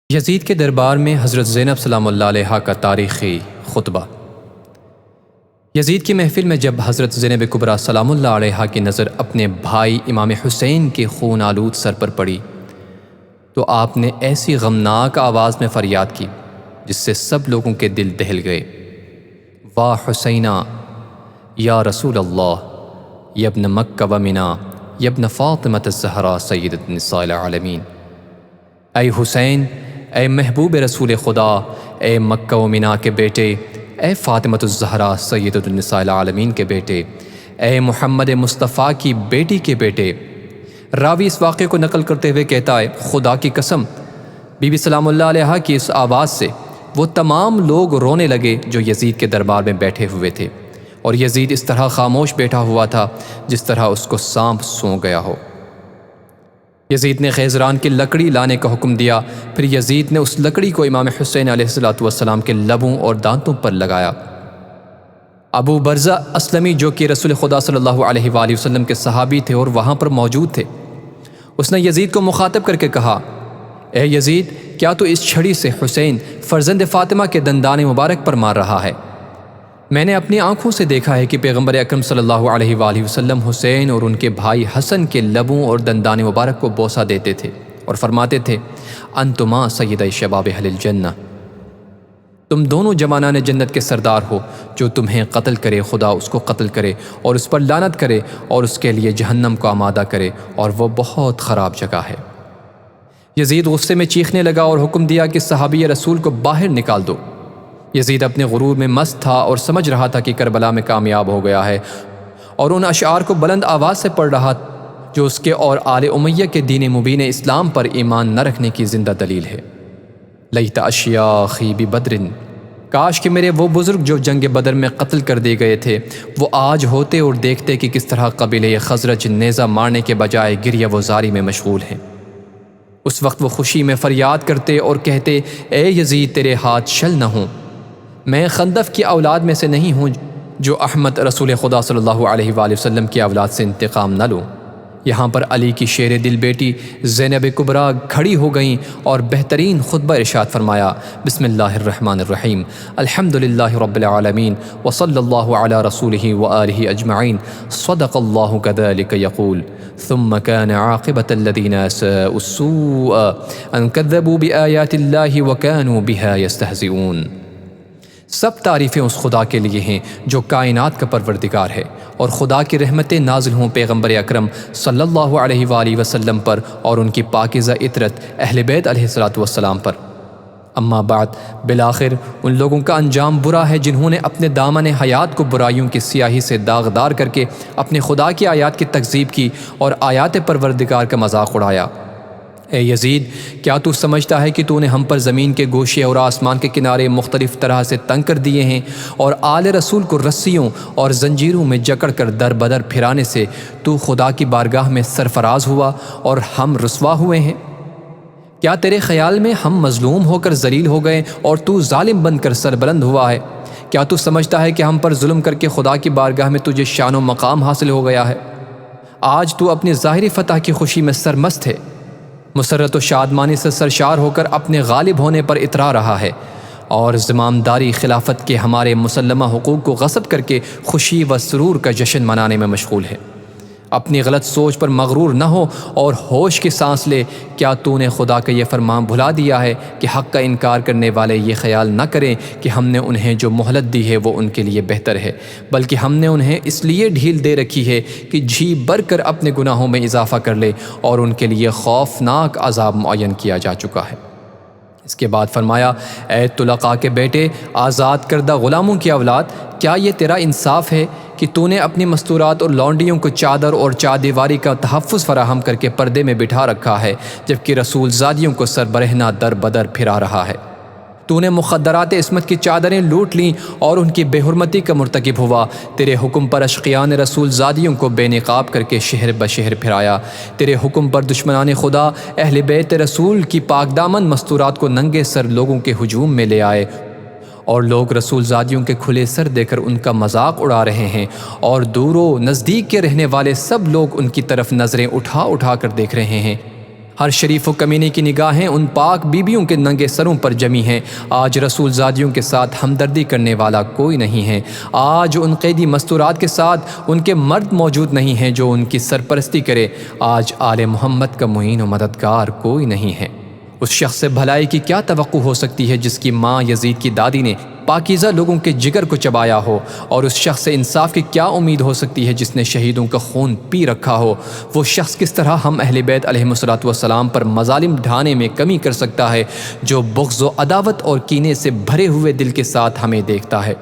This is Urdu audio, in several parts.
یزید کے دربار میں حضرت زینب سلام اللہ علیہا کا تاریخی خطبہ۔ یزید کی محفل میں جب حضرت زینب کبریٰ سلام اللہ علیہا کی نظر اپنے بھائی امام حسین کے خون آلود سر پر پڑی تو آپ نے ایسی غمناک آواز میں فریاد کی جس سے سب لوگوں کے دل دہل گئے۔ واہ حسینہ یا رسول اللہ یا ابن مکہ و منا یا ابن فاطمۃ الزہرا سیدۃ النساء العالمین۔ اے حسین، اے محبوب رسول خدا، اے مکہ و منا کے بیٹے، اے فاطمۃ الزہرا سیدۃ النساء العالمین کے بیٹے، اے محمد مصطفیٰ کی بیٹی کے بیٹے۔ راوی اس واقعے کو نقل کرتے ہوئے کہتا ہے، خدا کی قسم، بی بی سلام اللہ علیہا کی اس آواز سے وہ تمام لوگ رونے لگے جو یزید کے دربار میں بیٹھے ہوئے تھے، اور یزید اس طرح خاموش بیٹھا ہوا تھا جس طرح اس کو سانپ سونگھ گیا ہو۔ یزید نے خیزران کی لکڑی لانے کا حکم دیا، پھر یزید نے اس لکڑی کو امام حسین علیہ السلام کے لبوں اور دانتوں پر لگایا۔ ابو برزہ اسلمی جو کہ رسول خدا صلی اللہ علیہ وآلہ وسلم کے صحابی تھے اور وہاں پر موجود تھے، اس نے یزید کو مخاطب کر کے کہا، اے یزید، کیا تو اس چھڑی سے حسین فرزند فاطمہ کے دندان مبارک پر مار رہا ہے؟ میں نے اپنی آنکھوں سے دیکھا ہے کہ پیغمبر اکرم صلی اللہ علیہ وآلہ وسلم حسین اور ان کے بھائی حسن کے لبوں اور دندان مبارک کو بوسہ دیتے تھے اور فرماتے تھے، انتما سیدہ شباب اہل الجنہ، تم دونوں جوانان جنت کے سردار ہو، جو تمہیں قتل کرے خدا اس کو قتل کرے اور اس پر لعنت کرے اور اس کے لیے جہنم کو آمادہ کرے، اور وہ بہت خراب جگہ ہے۔ یزید غصے میں چیخنے لگا اور حکم دیا کہ صحابی رسول کو باہر نکال دو۔ یزید اپنے غرور میں مست تھا اور سمجھ رہا تھا کہ کربلا میں کامیاب ہو گیا ہے، اور ان اشعار کو بلند آواز سے پڑھ رہا جو اس کے اور آل امیہ کے دین مبین اسلام پر ایمان نہ رکھنے کی زندہ دلیل ہے۔ لیت اشیاخی ببدر، کاش کہ میرے وہ بزرگ جو جنگ بدر میں قتل کر دیے گئے تھے وہ آج ہوتے اور دیکھتے کہ کس طرح قبیلہ خزرج نیزہ مارنے کے بجائے گریہ و زاری میں مشغول ہیں۔ اس وقت وہ خوشی میں فریاد کرتے اور کہتے، اے یزید، تیرے ہاتھ شل نہ ہوں، میں خندف کی اولاد میں سے نہیں ہوں جو احمد رسول خدا صلی اللہ علیہ وآلہ وسلم کی اولاد سے انتقام نہ لوں۔ یہاں پر علی کی شیر دل بیٹی زینب کبریٰ کھڑی ہو گئیں اور بہترین خطبہ ارشاد فرمایا، بسم اللہ الرحمن الرحیم، الحمدللہ رب العالمین وصلی اللہ علی رسولہ وآلہ اجمعین، صدق اللہ کذلک یقول، ثم كان عاقبة الذين اساءوا السوء ان كذبوا بآیات اللہ وكانوا بها يستہزئون۔ سب تعریفیں اس خدا کے لیے ہیں جو کائنات کا پروردگار ہے، اور خدا کی رحمتیں نازل ہوں پیغمبر اکرم صلی اللہ علیہ وآلہ وسلم پر اور ان کی پاکیزہ عطرت اہل بیت علیہ السلام پر۔ اما بعد، بالآخر ان لوگوں کا انجام برا ہے جنہوں نے اپنے دامن حیات کو برائیوں کی سیاہی سے داغدار کر کے اپنے خدا کی آیات کی تکذیب کی اور آیات پروردگار کا مذاق اڑایا۔ اے یزید، کیا تو سمجھتا ہے کہ تو نے ہم پر زمین کے گوشے اور آسمان کے کنارے مختلف طرح سے تنگ کر دیے ہیں، اور آل رسول کو رسیوں اور زنجیروں میں جکڑ کر در بدر پھرانے سے تو خدا کی بارگاہ میں سرفراز ہوا اور ہم رسوا ہوئے ہیں؟ کیا تیرے خیال میں ہم مظلوم ہو کر ذلیل ہو گئے اور تو ظالم بن کر سربلند ہوا ہے؟ کیا تو سمجھتا ہے کہ ہم پر ظلم کر کے خدا کی بارگاہ میں تجھے شان و مقام حاصل ہو گیا ہے؟ آج تو اپنی ظاہری فتح کی خوشی میں سرمست ہے، مسرت و شادمانی سے سرشار ہو کر اپنے غالب ہونے پر اترا رہا ہے، اور زمامداری خلافت کے ہمارے مسلمہ حقوق کو غصب کر کے خوشی و سرور کا جشن منانے میں مشغول ہے۔ اپنی غلط سوچ پر مغرور نہ ہو اور ہوش کی سانس لے۔ کیا تو نے خدا کا یہ فرمان بھلا دیا ہے کہ حق کا انکار کرنے والے یہ خیال نہ کریں کہ ہم نے انہیں جو مہلت دی ہے وہ ان کے لیے بہتر ہے، بلکہ ہم نے انہیں اس لیے ڈھیل دے رکھی ہے کہ جی بھر کر اپنے گناہوں میں اضافہ کر لے، اور ان کے لیے خوفناک عذاب معین کیا جا چکا ہے۔ اس کے بعد فرمایا، اے طلقاء کے بیٹے، آزاد کردہ غلاموں کی اولاد، کیا یہ تیرا انصاف ہے کہ تو نے اپنی مستورات اور لونڈیوں کو چادر اور چادیواری کا تحفظ فراہم کر کے پردے میں بٹھا رکھا ہے، جبکہ رسول زادیوں کو سربرہنہ در بدر پھرا رہا ہے؟ تو نے مخدرات عصمت کی چادریں لوٹ لیں اور ان کی بے حرمتی کا مرتکب ہوا۔ تیرے حکم پر اشقیان رسول زادیوں کو بے نقاب کر کے شہر بشہر پھرایا۔ تیرے حکم پر دشمنان خدا اہل بیت رسول کی پاک دامن مستورات کو ننگے سر لوگوں کے ہجوم میں لے آئے، اور لوگ رسول زادیوں کے کھلے سر دے کر ان کا مذاق اڑا رہے ہیں، اور دور و نزدیک کے رہنے والے سب لوگ ان کی طرف نظریں اٹھا اٹھا کر دیکھ رہے ہیں۔ ہر شریف و کمینے کی نگاہیں ان پاک بیبیوں کے ننگے سروں پر جمی ہیں۔ آج رسول زادیوں کے ساتھ ہمدردی کرنے والا کوئی نہیں ہے۔ آج ان قیدی مستورات کے ساتھ ان کے مرد موجود نہیں ہیں جو ان کی سرپرستی کرے۔ آج آل محمد کا معین و مددگار کوئی نہیں ہے۔ اس شخص سے بھلائی کی کیا توقع ہو سکتی ہے جس کی ماں یزید کی دادی نے پاکیزہ لوگوں کے جگر کو چبایا ہو، اور اس شخص سے انصاف کی کیا امید ہو سکتی ہے جس نے شہیدوں کا خون پی رکھا ہو؟ وہ شخص کس طرح ہم اہل بیت علیہم السلام پر مظالم ڈھانے میں کمی کر سکتا ہے جو بغض و عداوت اور کینے سے بھرے ہوئے دل کے ساتھ ہمیں دیکھتا ہے؟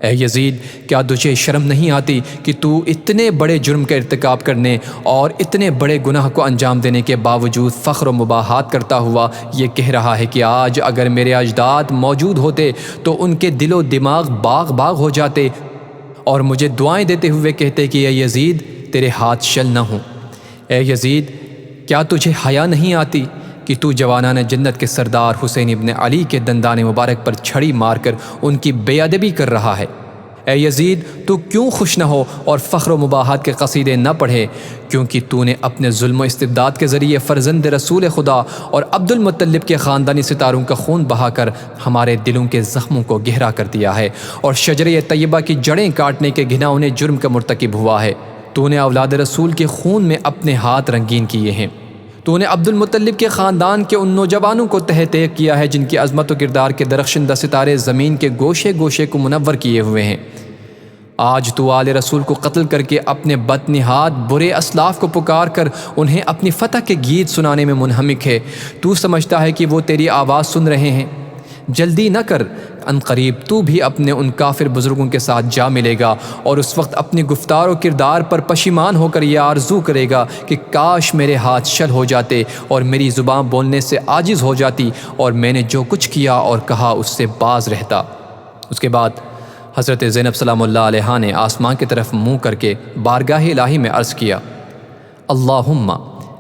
اے یزید، کیا تجھے شرم نہیں آتی کہ تو اتنے بڑے جرم کا ارتکاب کرنے اور اتنے بڑے گناہ کو انجام دینے کے باوجود فخر و مباحات کرتا ہوا یہ کہہ رہا ہے کہ آج اگر میرے اجداد موجود ہوتے تو ان کے دل و دماغ باغ باغ ہو جاتے، اور مجھے دعائیں دیتے ہوئے کہتے کہ اے یزید تیرے ہاتھ شل نہ ہوں؟ اے یزید، کیا تجھے حیا نہیں آتی کہ تو جوانان جنت کے سردار حسین ابن علی کے دندان مبارک پر چھڑی مار کر ان کی بے ادبی کر رہا ہے؟ اے یزید، تو کیوں خوش نہ ہو اور فخر و مباحات کے قصیدے نہ پڑھے؟ کیونکہ تو نے اپنے ظلم و استبداد کے ذریعے فرزند رسول خدا اور عبد المطلب کے خاندانی ستاروں کا خون بہا کر ہمارے دلوں کے زخموں کو گہرا کر دیا ہے، اور شجرہ طیبہ کی جڑیں کاٹنے کے گھناؤنے جرم کا مرتکب ہوا ہے۔ تو نے اولاد رسول کے خون میں اپنے ہاتھ رنگین کیے ہیں۔ تو نے عبد المطلب کے خاندان کے ان نوجوانوں کو تہ تیغ کیا ہے جن کی عظمت و کردار کے درخشندہ ستارے زمین کے گوشے گوشے کو منور کیے ہوئے ہیں۔ آج تو آل رسول کو قتل کر کے اپنے بدنہاد برے اسلاف کو پکار کر انہیں اپنی فتح کے گیت سنانے میں منہمک ہے۔ تو سمجھتا ہے کہ وہ تیری آواز سن رہے ہیں؟ جلدی نہ کر، ان قریب تو بھی اپنے ان کافر بزرگوں کے ساتھ جا ملے گا، اور اس وقت اپنی گفتار و کردار پر پشیمان ہو کر یہ آرزو کرے گا کہ کاش میرے ہاتھ شل ہو جاتے اور میری زبان بولنے سے عاجز ہو جاتی، اور میں نے جو کچھ کیا اور کہا اس سے باز رہتا۔ اس کے بعد حضرت زینب سلام اللہ علیہا نے آسمان کی طرف منہ کر کے بارگاہ الہی میں عرض کیا، اللہم،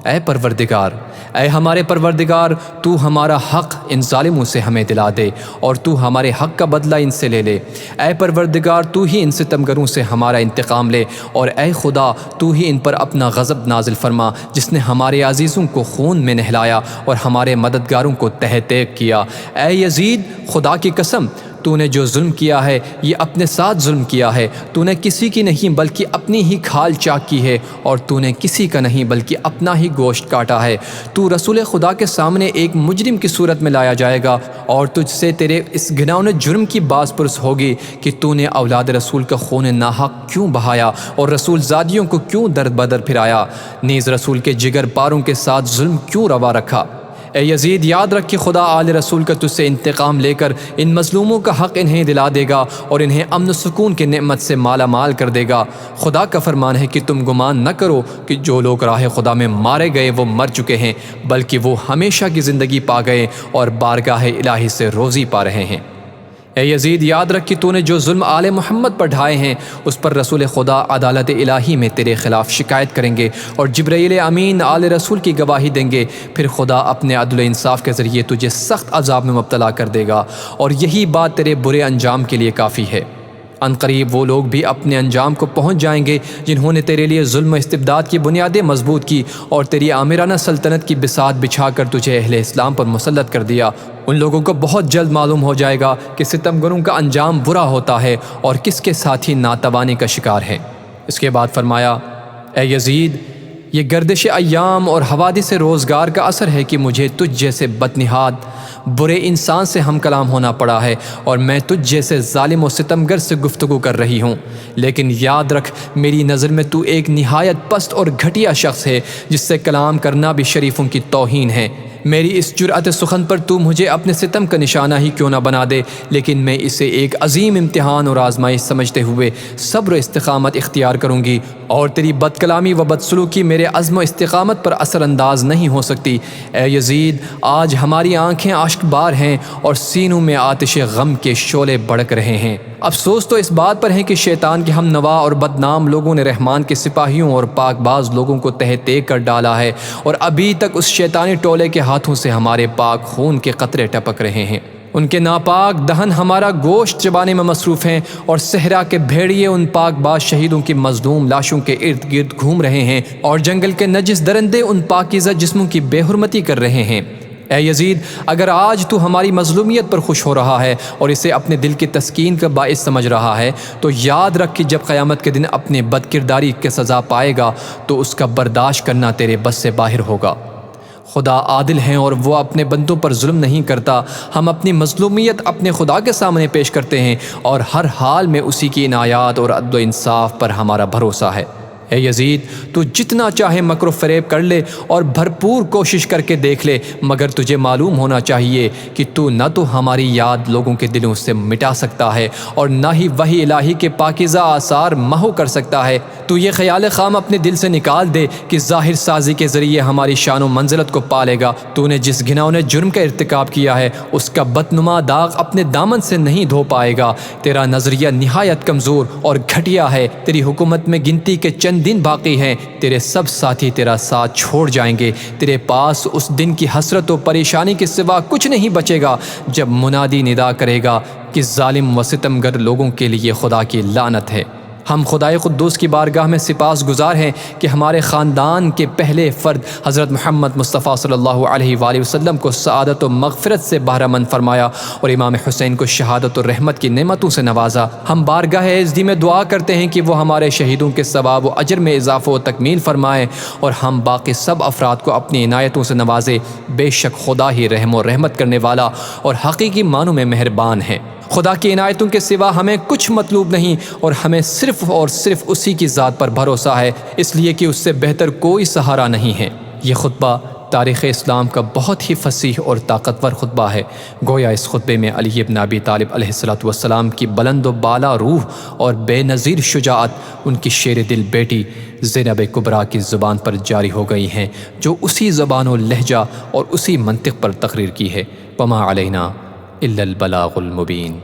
اے پروردگار، اے ہمارے پروردگار، تو ہمارا حق ان ظالموں سے ہمیں دلا دے، اور تو ہمارے حق کا بدلہ ان سے لے لے۔ اے پروردگار، تو ہی ان ستمگروں سے ہمارا انتقام لے، اور اے خدا، تو ہی ان پر اپنا غضب نازل فرما جس نے ہمارے عزیزوں کو خون میں نہلایا اور ہمارے مددگاروں کو تہ تیغ کیا۔ اے یزید، خدا کی قسم، تو نے جو ظلم کیا ہے یہ اپنے ساتھ ظلم کیا ہے۔ تو نے کسی کی نہیں بلکہ اپنی ہی کھال چاک کی ہے، اور تو نے کسی کا نہیں بلکہ اپنا ہی گوشت کاٹا ہے۔ تو رسول خدا کے سامنے ایک مجرم کی صورت میں لایا جائے گا، اور تجھ سے تیرے اس گھناؤنے جرم کی باز پرس ہوگی کہ تو نے اولاد رسول کا خون ناحق کیوں بہایا اور رسول زادیوں کو کیوں درد بدر پھرایا، نیز رسول کے جگر پاروں کے ساتھ ظلم کیوں روا رکھا۔ اے یزید، یاد رکھ کہ خدا آل رسول کا تجھ سے انتقام لے کر ان مظلوموں کا حق انہیں دلا دے گا اور انہیں امن و سکون کے نعمت سے مالا مال کر دے گا۔ خدا کا فرمان ہے کہ تم گمان نہ کرو کہ جو لوگ راہ خدا میں مارے گئے وہ مر چکے ہیں، بلکہ وہ ہمیشہ کی زندگی پا گئے اور بارگاہ الہی سے روزی پا رہے ہیں۔ اے یزید، یاد رکھ کہ تو نے جو ظلم آل محمد پر ڈھائے ہیں اس پر رسول خدا عدالت الہی میں تیرے خلاف شکایت کریں گے، اور جبرائیل امین آل رسول کی گواہی دیں گے۔ پھر خدا اپنے عدل و انصاف کے ذریعے تجھے سخت عذاب میں مبتلا کر دے گا، اور یہی بات تیرے برے انجام کے لیے کافی ہے۔ ان قریب وہ لوگ بھی اپنے انجام کو پہنچ جائیں گے جنہوں نے تیرے لیے ظلم و استبداد کی بنیادیں مضبوط کی اور تیری آمرانہ سلطنت کی بساط بچھا کر تجھے اہل اسلام پر مسلط کر دیا۔ ان لوگوں کو بہت جلد معلوم ہو جائے گا کہ ستمگروں کا انجام برا ہوتا ہے اور کس کے ساتھی ناتوانی کا شکار ہے۔ اس کے بعد فرمایا، اے یزید، یہ گردش ایام اور حوادث روزگار کا اثر ہے کہ مجھے تجھ جیسے بدنہاد برے انسان سے ہم کلام ہونا پڑا ہے، اور میں تجھ جیسے ظالم و ستمگر سے گفتگو کر رہی ہوں۔ لیکن یاد رکھ، میری نظر میں تو ایک نہایت پست اور گھٹیا شخص ہے جس سے کلام کرنا بھی شریفوں کی توہین ہے۔ میری اس جرأت سخن پر تو مجھے اپنے ستم کا نشانہ ہی کیوں نہ بنا دے، لیکن میں اسے ایک عظیم امتحان اور آزمائش سمجھتے ہوئے صبر و استقامت اختیار کروں گی، اور تیری بد کلامی و بدسلوکی میرے عزم و استقامت پر اثر انداز نہیں ہو سکتی۔ اے یزید، آج ہماری آنکھیں اشک بار ہیں اور سینوں میں آتش غم کے شعلے بھڑک رہے ہیں۔ افسوس تو اس بات پر ہے کہ شیطان کے ہم نوا اور بدنام لوگوں نے رحمان کے سپاہیوں اور پاک باز لوگوں کو تہ تیغ کر ڈالا ہے، اور ابھی تک اس شیطانی ٹولے کے ہاتھوں سے ہمارے پاک خون کے قطرے ٹپک رہے ہیں۔ ان کے ناپاک دہن ہمارا گوشت چبانے میں مصروف ہیں، اور صحرا کے بھیڑیے ان پاک باز شہیدوں کی مظلوم لاشوں کے ارد گرد گھوم رہے ہیں، اور جنگل کے نجس درندے ان پاکیزہ جسموں کی بے حرمتی کر رہے ہیں۔ اے یزید، اگر آج تو ہماری مظلومیت پر خوش ہو رہا ہے اور اسے اپنے دل کی تسکین کا باعث سمجھ رہا ہے، تو یاد رکھ کہ جب قیامت کے دن اپنے بد کرداری کی سزا پائے گا تو اس کا برداشت کرنا تیرے بس سے باہر ہوگا۔ خدا عادل ہیں اور وہ اپنے بندوں پر ظلم نہیں کرتا۔ ہم اپنی مظلومیت اپنے خدا کے سامنے پیش کرتے ہیں، اور ہر حال میں اسی کی عنایات اور عدل و انصاف پر ہمارا بھروسہ ہے۔ اے یزید، تو جتنا چاہے مکر و فریب کر لے اور بھرپور کوشش کر کے دیکھ لے، مگر تجھے معلوم ہونا چاہیے کہ تو نہ تو ہماری یاد لوگوں کے دلوں سے مٹا سکتا ہے، اور نہ ہی وحی الہی کے پاکیزہ آثار محو کر سکتا ہے۔ تو یہ خیال خام اپنے دل سے نکال دے کہ ظاہر سازی کے ذریعے ہماری شان و منزلت کو پالے گا۔ تو نے جس گھناؤنے جرم کا ارتکاب کیا ہے، اس کا بدنما داغ اپنے دامن سے نہیں دھو پائے گا۔ تیرا نظریہ نہایت کمزور اور گھٹیا ہے۔ تیری حکومت میں گنتی کے چند دن باقی ہیں، تیرے سب ساتھی تیرا ساتھ چھوڑ جائیں گے۔ تیرے پاس اس دن کی حسرت و پریشانی کے سوا کچھ نہیں بچے گا جب منادی ندا کرے گا کہ ظالم و ستمگر لوگوں کے لیے خدا کی لعنت ہے۔ ہم خدائے قدوس کی بارگاہ میں سپاس گزار ہیں کہ ہمارے خاندان کے پہلے فرد حضرت محمد مصطفیٰ صلی اللہ علیہ وآلہ وسلم کو سعادت و مغفرت سے بہرہ مند فرمایا، اور امام حسین کو شہادت و رحمت کی نعمتوں سے نوازا۔ ہم بارگاہ عزدی میں دعا کرتے ہیں کہ وہ ہمارے شہیدوں کے ثواب و اجر میں اضافہ و تکمیل فرمائے، اور ہم باقی سب افراد کو اپنی عنایتوں سے نوازے۔ بے شک خدا ہی رحم و رحمت کرنے والا اور حقیقی معنوں میں مہربان ہے۔ خدا کی عنایتوں کے سوا ہمیں کچھ مطلوب نہیں، اور ہمیں صرف اور صرف اسی کی ذات پر بھروسہ ہے، اس لیے کہ اس سے بہتر کوئی سہارا نہیں ہے۔ یہ خطبہ تاریخ اسلام کا بہت ہی فصیح اور طاقتور خطبہ ہے۔ گویا اس خطبے میں علی بن ابی طالب علیہ السلام کی بلند و بالا روح اور بے نظیر شجاعت ان کی شیر دل بیٹی زینب کبریٰ کی زبان پر جاری ہو گئی ہیں، جو اسی زبان و لہجہ اور اسی منطق پر تقریر کی ہے۔ وما علینا الا البلاغ المبین۔